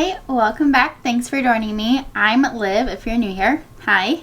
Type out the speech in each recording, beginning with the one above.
Hi, welcome back. Thanks for joining me. I'm Liv, if you're new here. Hi.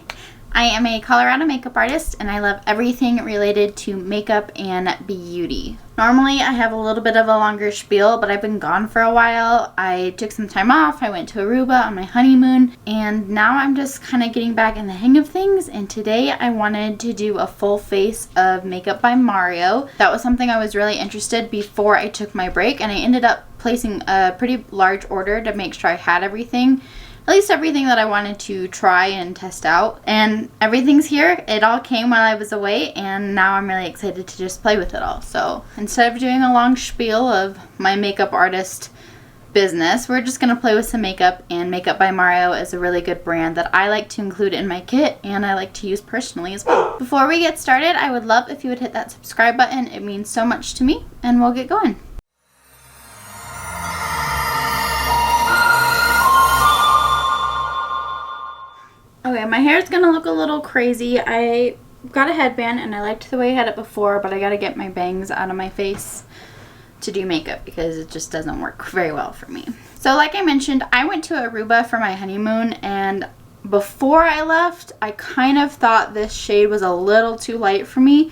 I am a Colorado makeup artist and I love everything related to makeup and beauty. Normally I have a little bit of a longer spiel, but I've been gone for a while. I took some time off. I went to Aruba on my honeymoon and now I'm just kind of getting back in the hang of things, and today I wanted to do a full face of Makeup by Mario. That was something I was really interested before I took my break, and I ended up placing a pretty large order to make sure I had everything. At least everything that I wanted to try and test out. And everything's here. It all came while I was away, and now I'm really excited to just play with it all. So instead of doing a long spiel of my makeup artist business, we're just going to play with some makeup, and Makeup by Mario is a really good brand that I like to include in my kit and I like to use personally as well. Before we get started, I would love if you would hit that subscribe button. It means so much to me, and we'll get going. Okay, my hair is going to look a little crazy. I got a headband and I liked the way I had it before, but I got to get my bangs out of my face to do makeup because it just doesn't work very well for me. So like I mentioned, I went to Aruba for my honeymoon, and before I left, I kind of thought this shade was a little too light for me,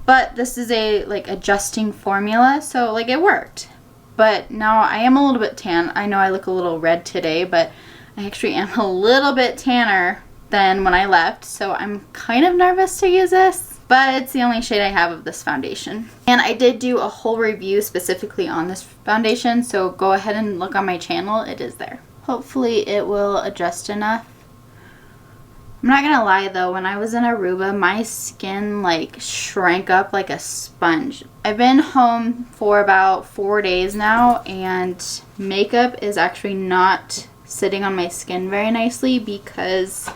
but this is a adjusting formula, so it worked. But now I am a little bit tan. I know I look a little red today, but I actually am a little bit tanner than when I left, so I'm kind of nervous to use this, but it's the only shade I have of this foundation. And I did do a whole review specifically on this foundation, so go ahead and look on my channel. It is there. Hopefully it will adjust enough. I'm not gonna lie though, when I was in Aruba, my skin shrank up like a sponge. I've been home for about 4 days now, and makeup is actually not sitting on my skin very nicely because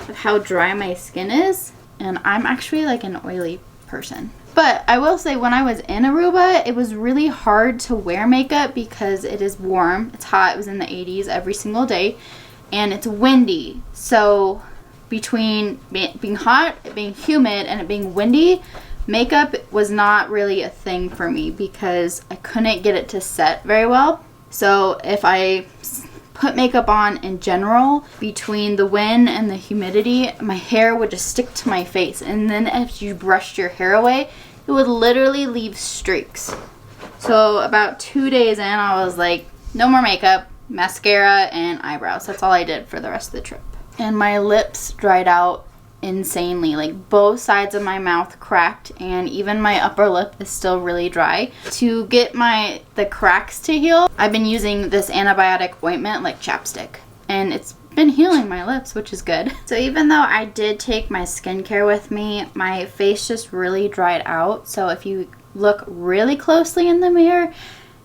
of how dry my skin is, and I'm actually an oily person. But I will say, when I was in Aruba, it was really hard to wear makeup because it is warm, it's hot, it was in the 80s every single day, and it's windy. So between being hot, it being humid, and it being windy, makeup was not really a thing for me because I couldn't get it to set very well. So if I put makeup on in general, between the wind and the humidity, my hair would just stick to my face, and then if you brushed your hair away, it would literally leave streaks. So about 2 days in, I was like, no more makeup, mascara and eyebrows. That's all I did for the rest of the trip. And my lips dried out insanely. Both sides of my mouth cracked, and even my upper lip is still really dry. To get the cracks to heal, I've been using this antibiotic ointment like chapstick, and it's been healing my lips, which is good. So even though I did take my skincare with me, my face just really dried out. So if you look really closely in the mirror,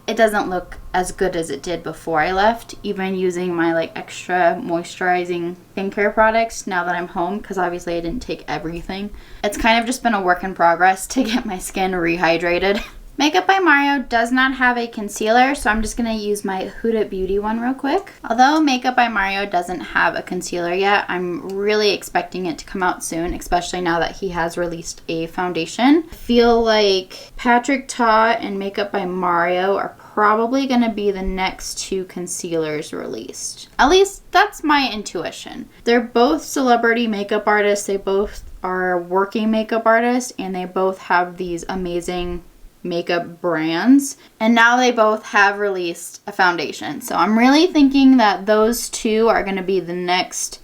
it doesn't look as good as it did before I left, even using my extra moisturizing skincare products now that I'm home, because obviously I didn't take everything. It's kind of just been a work in progress to get my skin rehydrated. Makeup by Mario does not have a concealer, so I'm just going to use my Huda Beauty one real quick. Although Makeup by Mario doesn't have a concealer yet, I'm really expecting it to come out soon, especially now that he has released a foundation. I feel like Patrick Ta and Makeup by Mario are probably going to be the next two concealers released. At least that's my intuition. They're both celebrity makeup artists, they both are working makeup artists, and they both have these amazing makeup brands, and now they both have released a foundation. So I'm really thinking that those two are going to be the next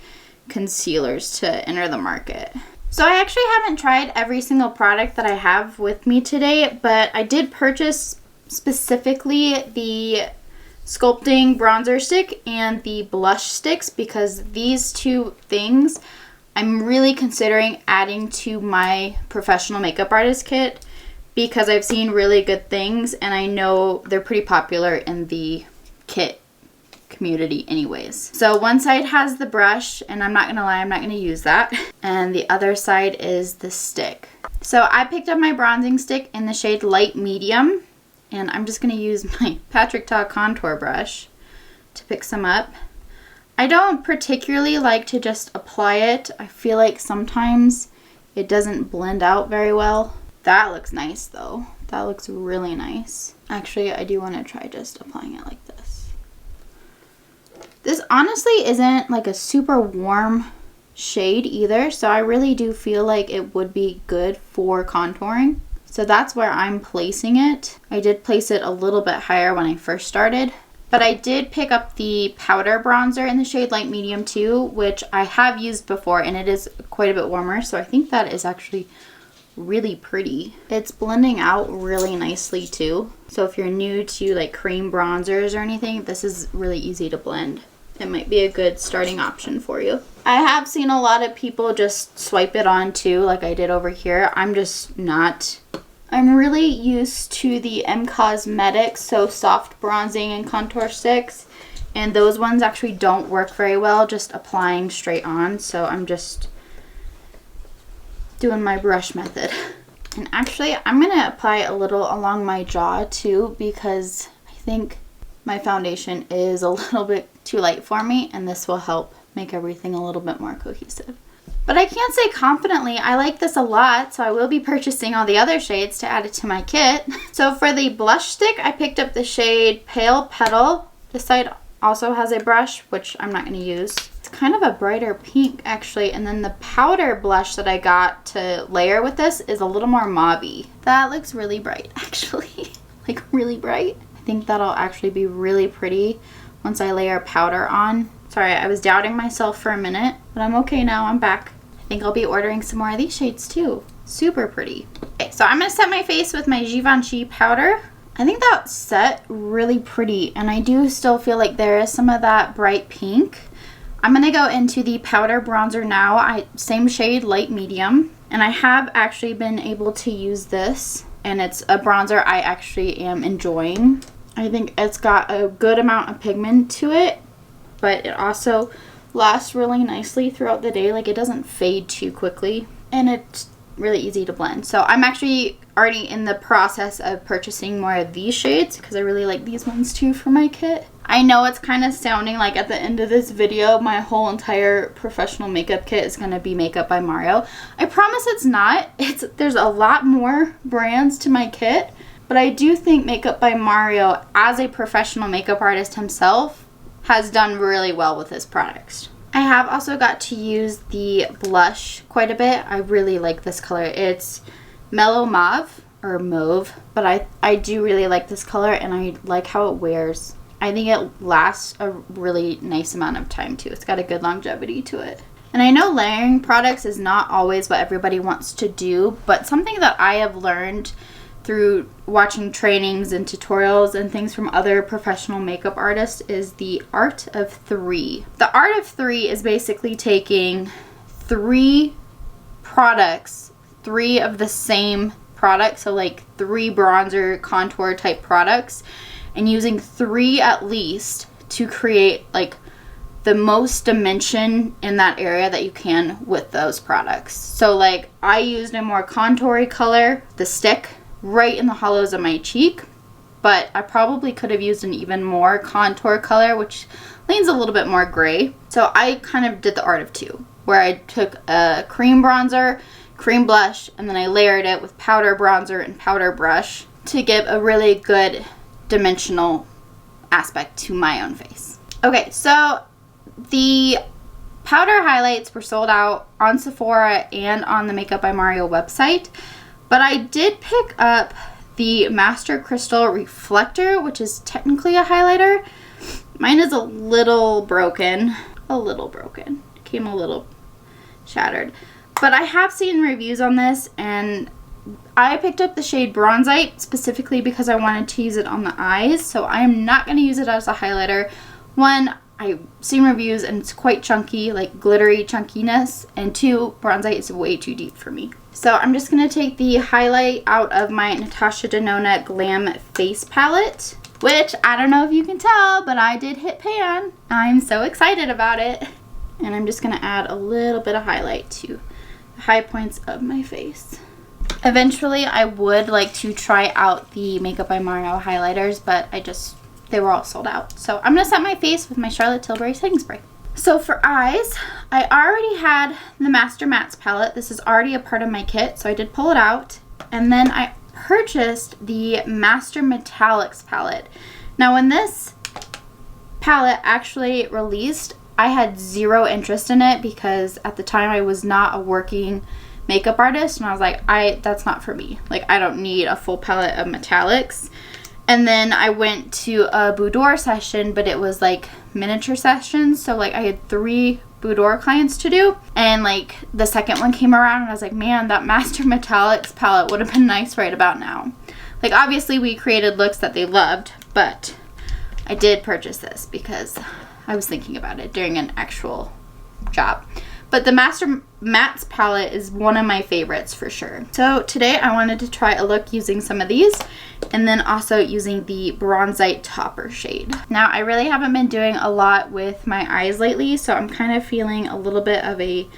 concealers to enter the market. So I actually haven't tried every single product that I have with me today, but I did purchase specifically the sculpting bronzer stick and the blush sticks because these two things I'm really considering adding to my professional makeup artist kit, because I've seen really good things and I know they're pretty popular in the kit community anyways. So one side has the brush, and I'm not gonna lie, I'm not gonna use that, and the other side is the stick. So I picked up my bronzing stick in the shade Light Medium, and I'm just gonna use my Patrick Ta contour brush to pick some up. I don't particularly like to just apply it. I feel like sometimes it doesn't blend out very well. That looks nice though. That looks really nice. Actually, I do want to try just applying it like this. honestly isn't like a super warm shade either, so I really do feel like it would be good for contouring. So that's where I'm placing it. I did place it a little bit higher when I first started, but I did pick up the powder bronzer in the shade Light Medium 2, which I have used before, and it is quite a bit warmer, so I think that is actually really pretty. It's blending out really nicely too. So if you're new to like cream bronzers or anything, this is really easy to blend. It might be a good starting option for you. I have seen a lot of people just swipe it on too, like I did over here. I'm just not. I'm really used to the M Cosmetics So Soft Bronzing and Contour Sticks, and those ones actually don't work very well just applying straight on, so I'm just doing my brush method. And actually I'm gonna apply a little along my jaw too, because I think my foundation is a little bit too light for me, and this will help make everything a little bit more cohesive. But I can't say confidently I like this a lot, so I will be purchasing all the other shades to add it to my kit. So for the blush stick, I picked up the shade Pale Petal. This side also has a brush, which I'm not going to use. It's kind of a brighter pink actually, and then the powder blush that I got to layer with this is a little more mauve-y. That looks really bright actually, like really bright. I think that'll actually be really pretty once I layer powder on. Sorry, I was doubting myself for a minute, but I'm okay now. I'm back. I think I'll be ordering some more of these shades too. Super pretty. Okay, so I'm gonna set my face with my Givenchy powder. I think that set really pretty, and I do still feel like there is some of that bright pink. I'm gonna go into the powder bronzer now. Same shade, Light Medium, and I have actually been able to use this, and it's a bronzer I actually am enjoying. I think it's got a good amount of pigment to it, but it also lasts really nicely throughout the day. Like, it doesn't fade too quickly, and it's really easy to blend. So I'm actually already in the process of purchasing more of these shades because I really like these ones too for my kit. I know it's kind of sounding like at the end of this video my whole entire professional makeup kit is going to be Makeup by Mario. I promise it's not. There's a lot more brands to my kit, but I do think Makeup by Mario, as a professional makeup artist himself, has done really well with his products. I have also got to use the blush quite a bit. I really like this color. It's Mellow Mauve, or Mauve, but I do really like this color, and I like how it wears. I think it lasts a really nice amount of time too. It's got a good longevity to it. And I know layering products is not always what everybody wants to do, but something that I have learned through watching trainings and tutorials and things from other professional makeup artists is the art of three. The art of three is basically taking 3 products, 3 of the same product, so like 3 bronzer contour type products, and using 3 at least to create like the most dimension in that area that you can with those products. So like I used a more contoury color, the stick, right in the hollows of my cheek, but I probably could have used an even more contour color, which leans a little bit more gray. So I kind of did the art of 2, where I took a cream bronzer, cream blush, and then I layered it with powder bronzer and powder brush to give a really good dimensional aspect to my own face. Okay, so the powder highlights were sold out on Sephora and on the Makeup by Mario website. But I did pick up the Master Crystal Reflector, which is technically a highlighter. Mine is a little broken. It came a little shattered. But I have seen reviews on this, and I picked up the shade Bronzite specifically because I wanted to use it on the eyes. So I am not going to use it as a highlighter. One, I've seen reviews and it's quite chunky, like glittery chunkiness. And 2, Bronzite is way too deep for me. So I'm just going to take the highlight out of my Natasha Denona Glam Face Palette, which I don't know if you can tell, but I did hit pan. I'm so excited about it. And I'm just going to add a little bit of highlight to the high points of my face. Eventually, I would like to try out the Makeup by Mario highlighters, but they were all sold out. So I'm going to set my face with my Charlotte Tilbury setting spray. So for eyes, I already had the Master Mattes palette. This is already a part of my kit, so I did pull it out. And then I purchased the Master Metallics palette. Now when this palette actually released, I had zero interest in it because at the time I was not a working makeup artist, and I was like, that's not for me. Like, I don't need a full palette of metallics. And then I went to a boudoir session, but it was like miniature sessions, so like I had 3 boudoir clients to do, and like the second one came around and I was like, man, that Master Metallics palette would have been nice right about now. Like, obviously we created looks that they loved, but I did purchase this because I was thinking about it during an actual job. But the Master Mattes palette is one of my favorites for sure. So today I wanted to try a look using some of these, and then also using the Bronzite Topper shade. Now, I really haven't been doing a lot with my eyes lately, so I'm kind of feeling a little bit of a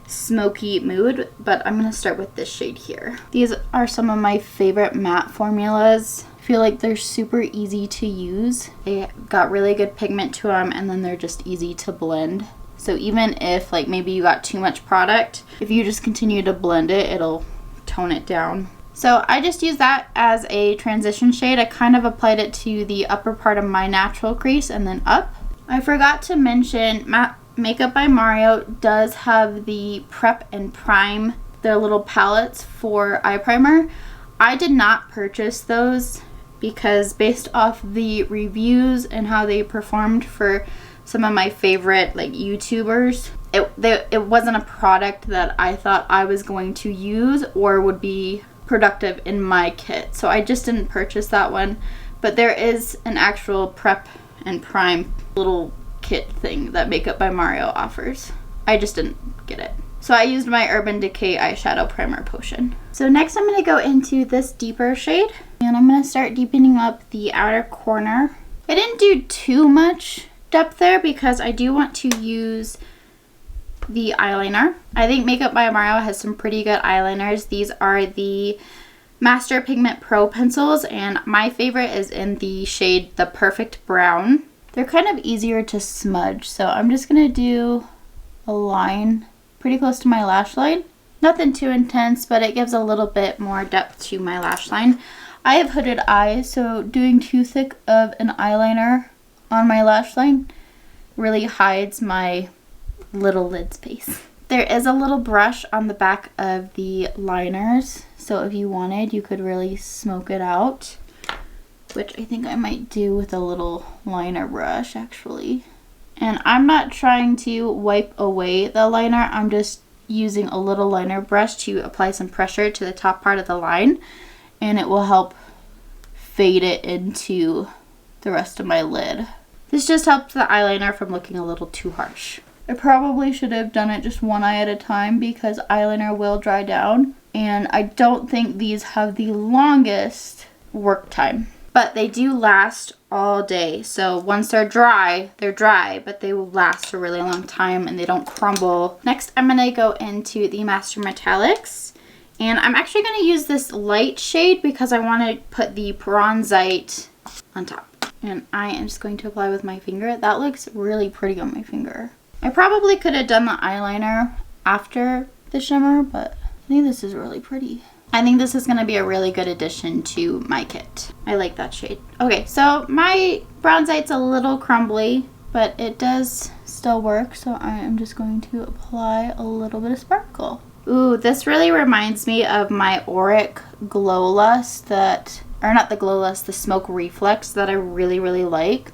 smoky mood, but I'm going to start with this shade here. These are some of my favorite matte formulas. I feel like they're super easy to use. They got really good pigment to them, and then they're just easy to blend. So even if like maybe you got too much product, if you just continue to blend it, it'll tone it down. So I just used that as a transition shade. I kind of applied it to the upper part of my natural crease and then up. I forgot to mention Makeup by Mario does have the Prep and Prime, their little palettes for eye primer. I did not purchase those because based off the reviews and how they performed for some of my favorite like YouTubers, it wasn't a product that I thought I was going to use or would be productive in my kit. So I just didn't purchase that one. But there is an actual Prep and Prime little kit thing that Makeup by Mario offers. I just didn't get it. So I used my Urban Decay eyeshadow primer potion. So next I'm going to go into this deeper shade, and I'm going to start deepening up the outer corner. I didn't do too much depth there because I do want to use the eyeliner. I think Makeup by Mario has some pretty good eyeliners. These are the Master Pigment Pro pencils, and my favorite is in the shade The Perfect Brown. They're kind of easier to smudge, so I'm just gonna do a line pretty close to my lash line. Nothing too intense, but it gives a little bit more depth to my lash line. I have hooded eyes, so doing too thick of an eyeliner on my lash line really hides my little lid space. There is a little brush on the back of the liners, so if you wanted, you could really smoke it out, which I think I might do with a little liner brush actually. And I'm not trying to wipe away the liner, I'm just using a little liner brush to apply some pressure to the top part of the line, and it will help fade it into the rest of my lid. This just helps the eyeliner from looking a little too harsh. I probably should have done it just one eye at a time because eyeliner will dry down, and I don't think these have the longest work time. But they do last all day. So once they're dry, but they will last a really long time and they don't crumble. Next, I'm going to go into the Master Metallics. And I'm actually going to use this light shade because I want to put the Bronzite on top. And I am just going to apply with my finger. That looks really pretty on my finger. I probably could have done the eyeliner after the shimmer, but I think this is really pretty. I think this is going to be a really good addition to my kit. I like that shade. Okay, so my Bronzite's a little crumbly, but it does still work. So I am just going to apply a little bit of sparkle. Ooh, this really reminds me of my Auric Glow Lust the Smoke Reflex that I really, really like.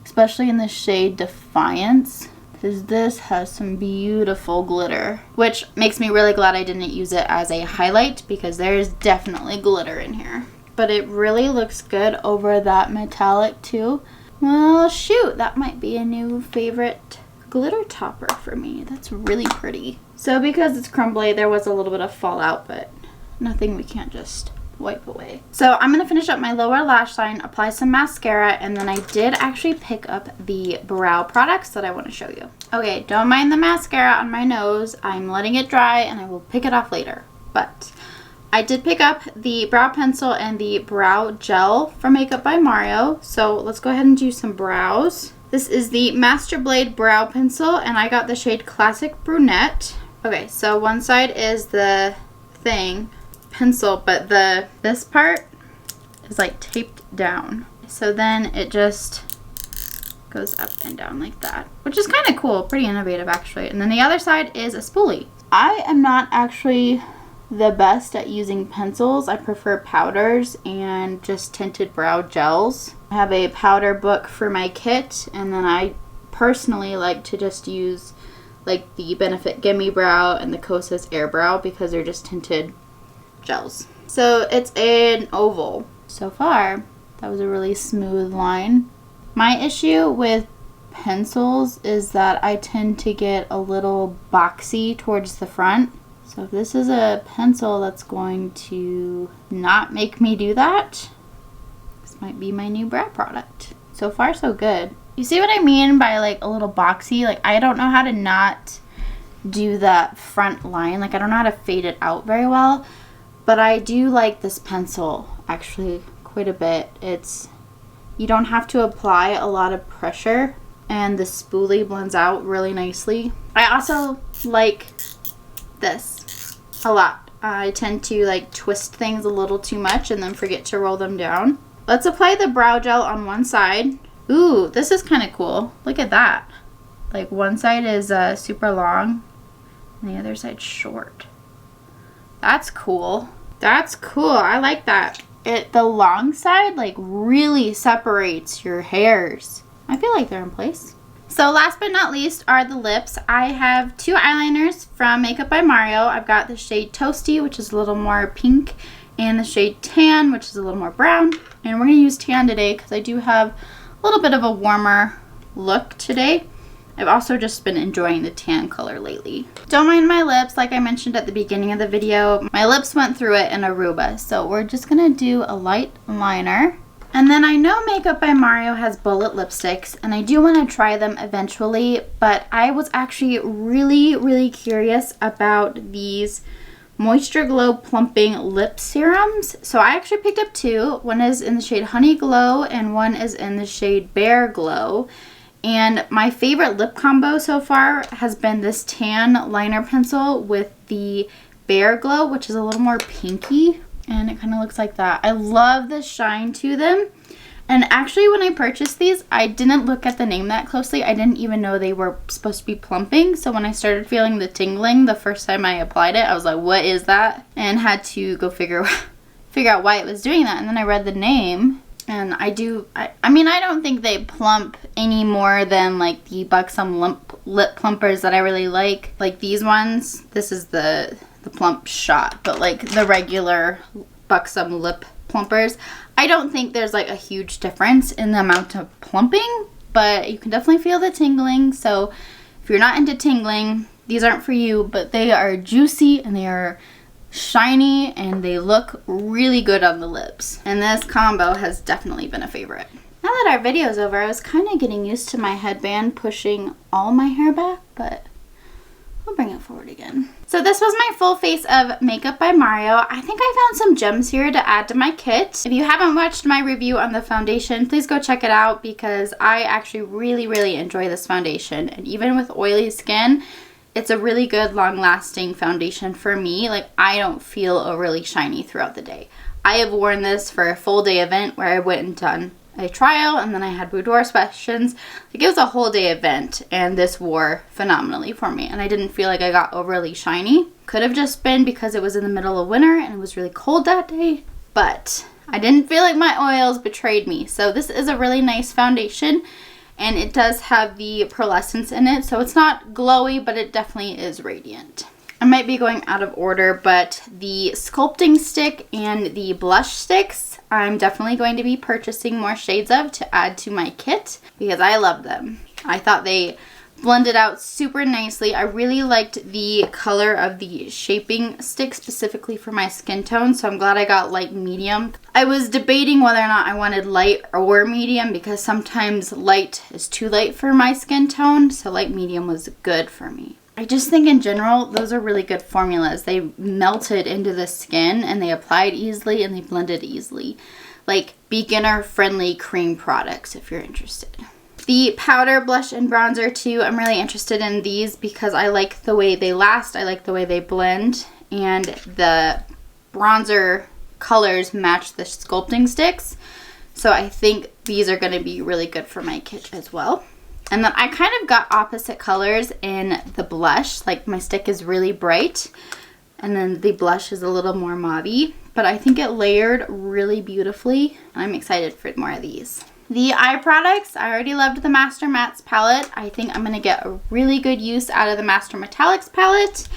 Especially in the shade Defiance. Because this has some beautiful glitter, which makes me really glad I didn't use it as a highlight because there's definitely glitter in here. But it really looks good over that metallic too. Well, shoot, that might be a new favorite glitter topper for me. That's really pretty. So because it's crumbly, there was a little bit of fallout, but nothing we can't just wipe away. So I'm going to finish up my lower lash line, apply some mascara, and then I did actually pick up the brow products that I want to show you. Okay, don't mind the mascara on my nose. I'm letting it dry and I will pick it off later. But I did pick up the brow pencil and the brow gel from Makeup by Mario. So let's go ahead and do some brows. This is the Master Blade Brow Pencil and I got the shade Classic Brunette. Okay, so one side is the pencil, but this part is like taped down. So then it just Goes up and down like that, which is kind of cool, pretty innovative actually. And then the other side is a spoolie. I am not actually the best at using pencils. I prefer powders and just tinted brow gels. I have a powder book for my kit, and then I personally like to just use like the Benefit Gimme Brow and the Kosas Air Brow because they're just tinted gels. So it's an oval. So far, that was a really smooth line. My issue with pencils is that I tend to get a little boxy towards the front. So if this is a pencil that's going to not make me do that, this might be my new brow product. So far, so good. You see what I mean by like a little boxy? Like I don't know how to not do that front line. Like I don't know how to fade it out very well, but I do like this pencil actually quite a bit. You don't have to apply a lot of pressure, and the spoolie blends out really nicely. I also like this a lot. I tend to like twist things a little too much and then forget to roll them down. Let's apply the brow gel on one side. Ooh, this is kind of cool. Look at that. Like one side is super long and the other side's short. That's cool. That's cool. I like that. The long side like really separates your hairs. I feel like they're in place. So last but not least are the lips. I have two eyeliners from Makeup by Mario. I've got the shade Toasty, which is a little more pink, and the shade Tan, which is a little more brown. And we're going to use Tan today because I do have a little bit of a warmer look today. I've also just been enjoying the tan color lately. Don't mind my lips, like I mentioned at the beginning of the video. My lips went through it in Aruba, so we're just gonna do a light liner. And then I know Makeup by Mario has bullet lipsticks, and I do want to try them eventually, but I was actually really curious about these Moisture Glow Plumping Lip Serums. So I actually picked up two. One is in the shade Honey Glow, and one is in the shade Bear Glow. And my favorite lip combo so far has been this tan liner pencil with the Bear Glow, which is a little more pinky, and it kind of looks like that. I love the shine to them. And actually when I purchased these, I didn't look at the name that closely. I didn't even know they were supposed to be plumping. So when I started feeling the tingling the first time I applied it, I was like, what is that? And had to go figure out why it was doing that. And then I read the name. And I mean, I don't think they plump any more than like the Buxom lip plumpers that I really like. Like these ones, this is the plump shot, but like the regular Buxom lip plumpers, I don't think there's like a huge difference in the amount of plumping, but you can definitely feel the tingling. So if you're not into tingling, these aren't for you, but they are juicy and they are shiny and they look really good on the lips. And this combo has definitely been a favorite. Now that our video's over, I was kind of getting used to my headband pushing all my hair back, but I'll bring it forward again. So this was my full face of Makeup by Mario. I think I found some gems here to add to my kit. If you haven't watched my review on the foundation, please go check it out because I actually really enjoy this foundation. And even with oily skin, it's a really good long-lasting foundation for me. Like I don't feel overly shiny throughout the day. I have worn this for a full day event where I went and done a trial and then I had boudoir sessions. Like it was a whole day event and this wore phenomenally for me and I didn't feel like I got overly shiny. Could have just been because it was in the middle of winter and it was really cold that day, but I didn't feel like my oils betrayed me. So this is a really nice foundation. And it does have the pearlescence in it, so it's not glowy, but it definitely is radiant. I might be going out of order, but the sculpting stick and the blush sticks, I'm definitely going to be purchasing more shades of to add to my kit because I love them. I thought they blended out super nicely. I really liked the color of the shaping stick specifically for my skin tone, so I'm glad I got light medium. I was debating whether or not I wanted light or medium because sometimes light is too light for my skin tone, so light medium was good for me. I just think in general, those are really good formulas. They melted into the skin and they applied easily and they blended easily. Like beginner-friendly cream products if you're interested. The powder, blush, and bronzer too, I'm really interested in these because I like the way they last, I like the way they blend, and the bronzer colors match the sculpting sticks. So I think these are going to be really good for my kit as well. And then I kind of got opposite colors in the blush. Like my stick is really bright and then the blush is a little more mauve-y, but I think it layered really beautifully. And I'm excited for more of these. The eye products, I already loved the Master Mattes palette. I think I'm going to get a really good use out of the Master Metallics palette.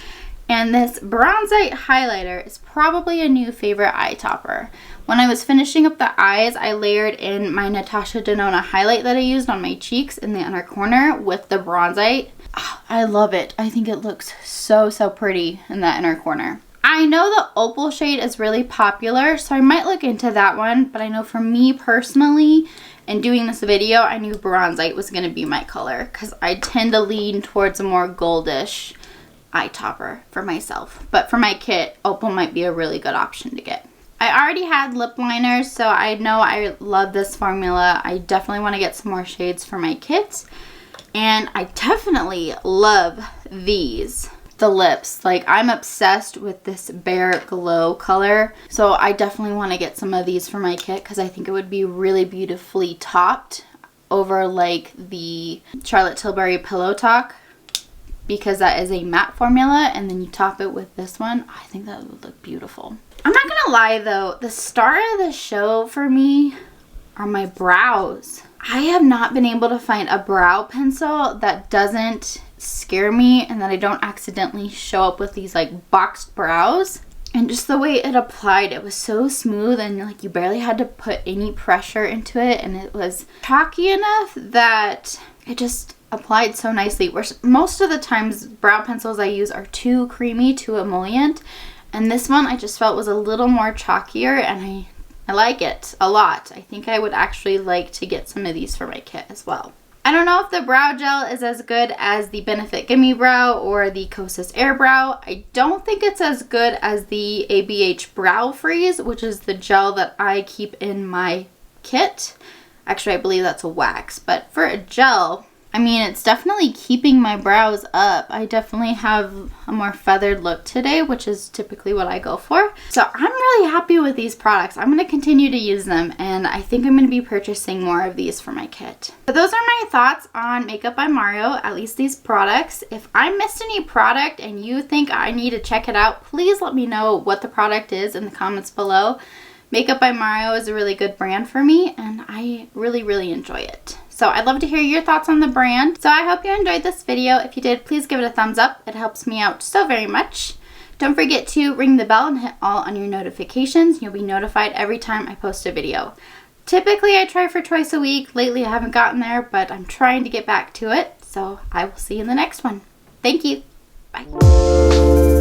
And this Bronzite highlighter is probably a new favorite eye topper. When I was finishing up the eyes, I layered in my Natasha Denona highlight that I used on my cheeks in the inner corner with the Bronzite. Oh, I love it. I think it looks so, so pretty in that inner corner. I know the opal shade is really popular, so I might look into that one. But I know for me personally, in doing this video, I knew Bronzite was going to be my color because I tend to lean towards a more goldish eye topper for myself. But for my kit, opal might be a really good option to get. I already had lip liners, so I know I love this formula. I definitely want to get some more shades for my kit. And I definitely love these. The lips. Like, I'm obsessed with this Bare Glow color. So I definitely want to get some of these for my kit because I think it would be really beautifully topped over like the Charlotte Tilbury Pillow Talk, because that is a matte formula, and then you top it with this one. I think that would look beautiful. I'm not gonna lie though, the star of the show for me are my brows. I have not been able to find a brow pencil that doesn't scare me and that I don't accidentally show up with these like boxed brows. And just the way it applied, it was so smooth and like you barely had to put any pressure into it, and it was chalky enough that it just applied so nicely. Whereas most of the times brow pencils I use are too creamy, too emollient, and this one I just felt was a little more chalkier, and I like it a lot. I think I would actually like to get some of these for my kit as well. I don't know if the brow gel is as good as the Benefit Gimme Brow or the Kosas Air Brow. I don't think it's as good as the ABH Brow Freeze, which is the gel that I keep in my kit. Actually, I believe that's a wax, but for a gel, I mean, it's definitely keeping my brows up. I definitely have a more feathered look today, which is typically what I go for. So I'm really happy with these products. I'm going to continue to use them, and I think I'm going to be purchasing more of these for my kit. So those are my thoughts on Makeup by Mario, at least these products. If I missed any product and you think I need to check it out, please let me know what the product is in the comments below. Makeup by Mario is a really good brand for me, and I really, really enjoy it. So I'd love to hear your thoughts on the brand. So I hope you enjoyed this video. If you did, please give it a thumbs up. It helps me out so very much. Don't forget to ring the bell and hit all on your notifications. You'll be notified every time I post a video. Typically, I try for twice a week. Lately, I haven't gotten there, but I'm trying to get back to it. So I will see you in the next one. Thank you. Bye.